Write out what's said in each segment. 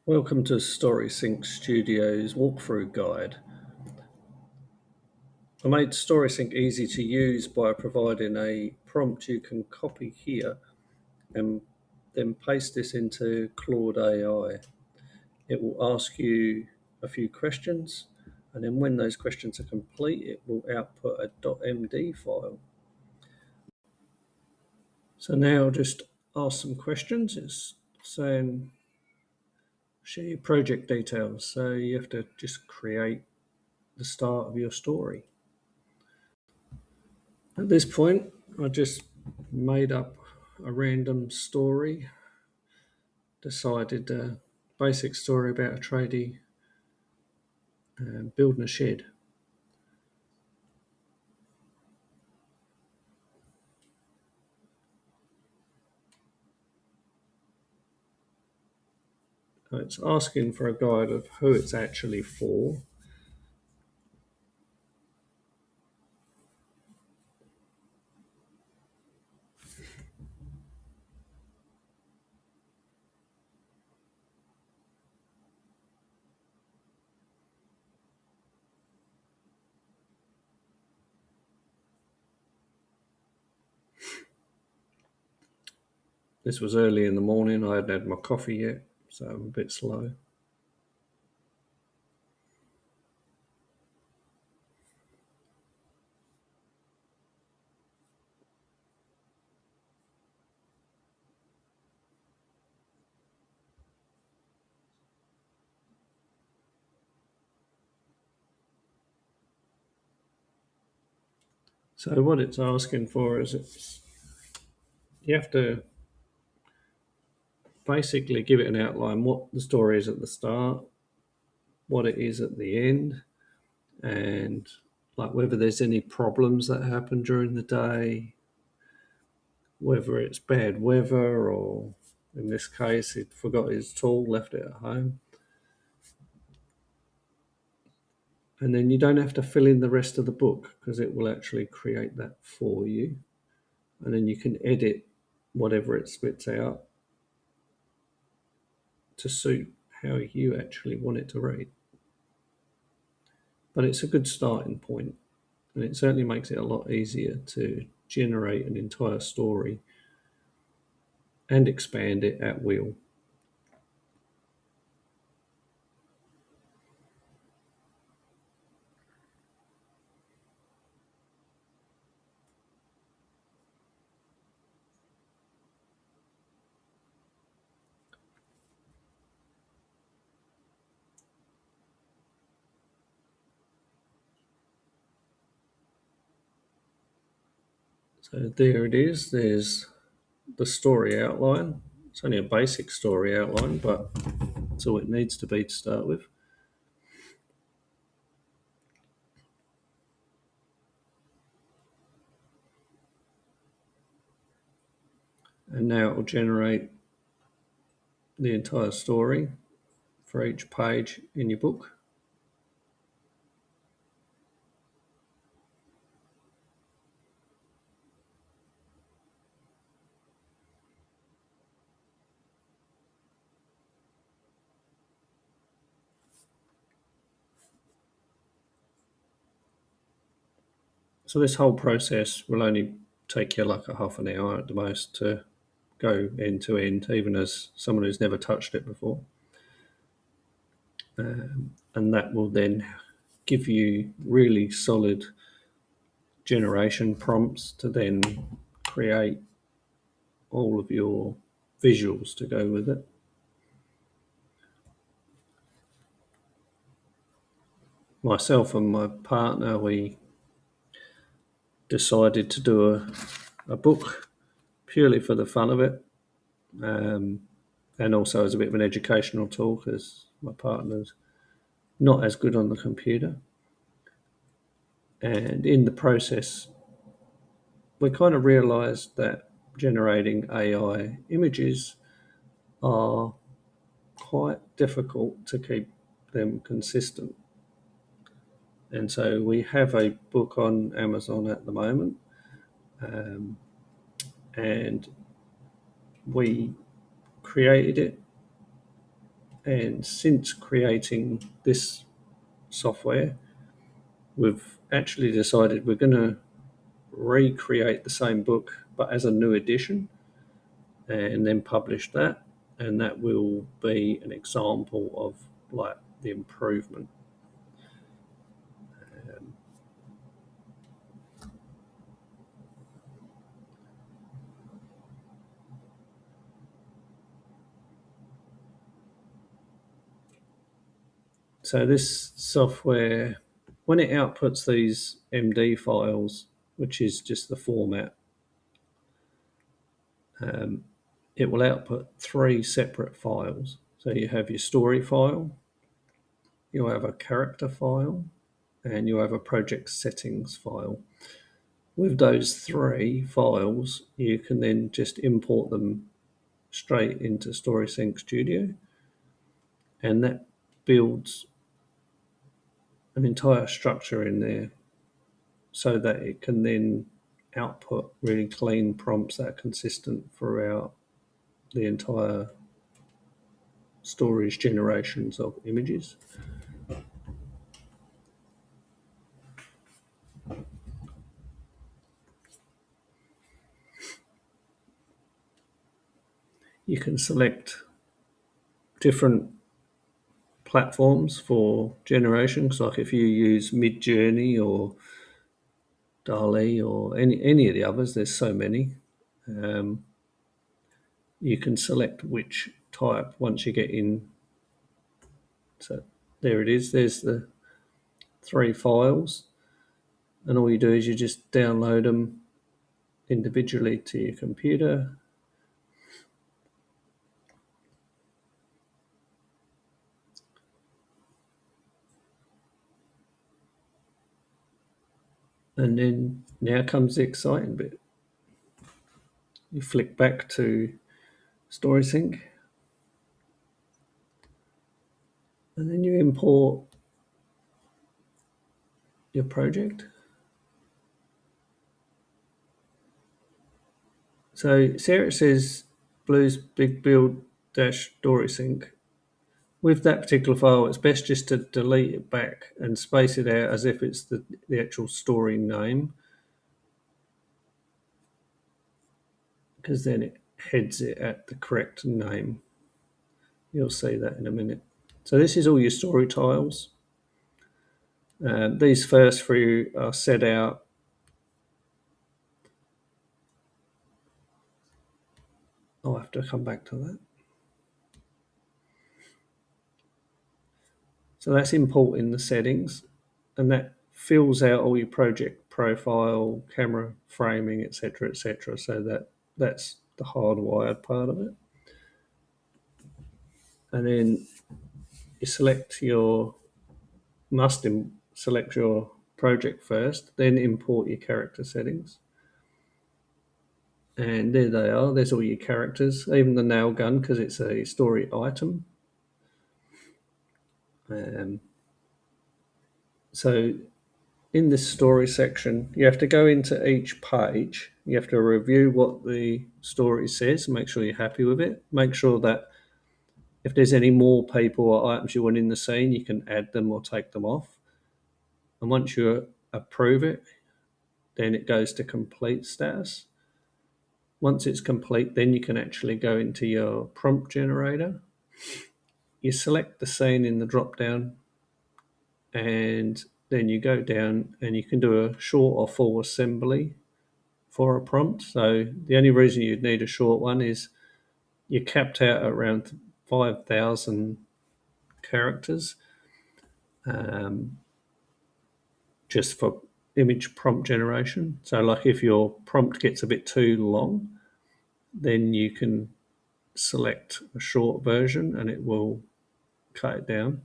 Welcome to StorySync Studio's walkthrough guide. I made StorySync easy to use by providing a prompt you can copy here and then paste this into Claude AI. It will ask you a few questions, and then when those questions are complete, it will output a .md file. So now I'll just ask some questions. It's saying share your project details. So you have to just create the start of your story. At this point, I just made up a random story, decided a basic story about a tradie building a shed. It's asking for a guide of who it's actually for. This was early in the morning. I hadn't had my coffee yet, so I'm a bit slow. So what it's asking for is you have to basically give it an outline, what the story is at the start, what it is at the end, and like whether there's any problems that happen during the day, whether it's bad weather or in this case he'd forgot his tool, left it at home. And then you don't have to fill in the rest of the book because it will actually create that for you. And then you can edit whatever it spits out to suit how you actually want it to read. But it's a good starting point, and it certainly makes it a lot easier to generate an entire story and expand it at will. So there it is. There's the story outline. It's only a basic story outline, but it's all it needs to be to start with. And now it will generate the entire story for each page in your book. So this whole process will only take you like a half an hour at the most to go end to end, even as someone who's never touched it before. And that will then give you really solid generation prompts to then create all of your visuals to go with it. Myself and my partner, we decided to do a book purely for the fun of it, and also as a bit of an educational tool because my partner's not as good on the computer. And in the process, we kind of realised that generating AI images are quite difficult to keep them consistent. And so we have a book on Amazon at the moment, and we created it And since creating this software, we've actually decided we're going to recreate the same book but as a new edition and then publish that, and that will be an example of like the improvement. So this software, when it outputs these MD files, which is just the format, it will output three separate files. So you have your story file, you'll have a character file, and you'll have a project settings file. With those three files, you can then just import them straight into StorySync Studio, and that builds an entire structure in there so that it can then output really clean prompts that are consistent throughout the entire storage generations of images. You can select different platforms for generations, like if you use Midjourney or DALL-E or any of the others, there's so many. You can select which type once you get in. So there it is, there's the three files, and all you do is you just download them individually to your computer. And then now comes the exciting bit. You flick back to StorySync, and then you import your project. So Sarah says Blues Big Build dash StorySync. With that particular file, it's best just to delete it back and space it out as if it's the actual story name, because then it heads it at the correct name. You'll see that in a minute. So this is all your story tiles. These first three are set out. I'll have to come back to that. So that's importing the settings, and that fills out all your project profile, camera framing, etc., etc. So that's the hardwired part of it. And then you select select your project first, then import your character settings. And there they are. There's all your characters, even the nail gun because it's a story item. So in this story section, you have to go into each page. You have to review what the story says, make sure you're happy with it. Make sure that if there's any more people or items you want in the scene, you can add them or take them off. And once you approve it, then it goes to complete status. Once it's complete, then you can actually go into your prompt generator. You select the scene in the drop down, and then you go down and you can do a short or full assembly for a prompt. So the only reason you'd need a short one is you're capped out at around 5,000 characters, just for image prompt generation. So like if your prompt gets a bit too long, then you can select a short version and it will cut it down.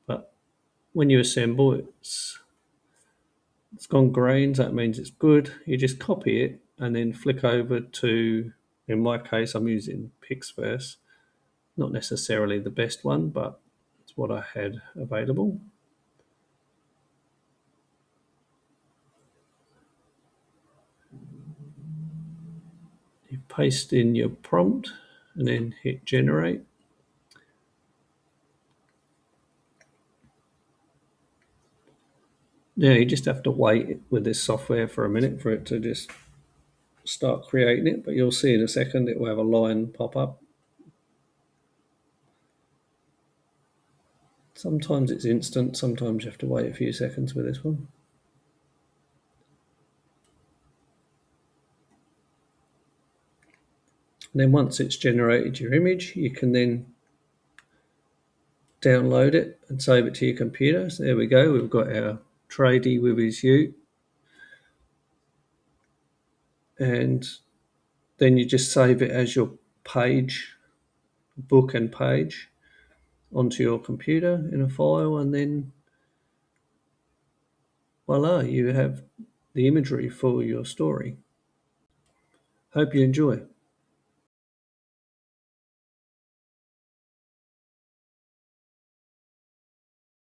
But when you assemble, it's gone green, so that means it's good. You just copy it and then flick over to, in my case, I'm using Pixverse. Not necessarily the best one, but it's what I had available. You paste in your prompt and then hit generate. Yeah, you just have to wait with this software for a minute for it to just start creating it, but you'll see in a second it will have a line pop up. Sometimes it's instant, sometimes you have to wait a few seconds with this one. And then once it's generated your image, you can then download it and save it to your computer. So there we go, we've got our tradie with his ute. And then you just save it as your page, book and page, onto your computer in a file, and then voila, you have the imagery for your story. Hope you enjoy.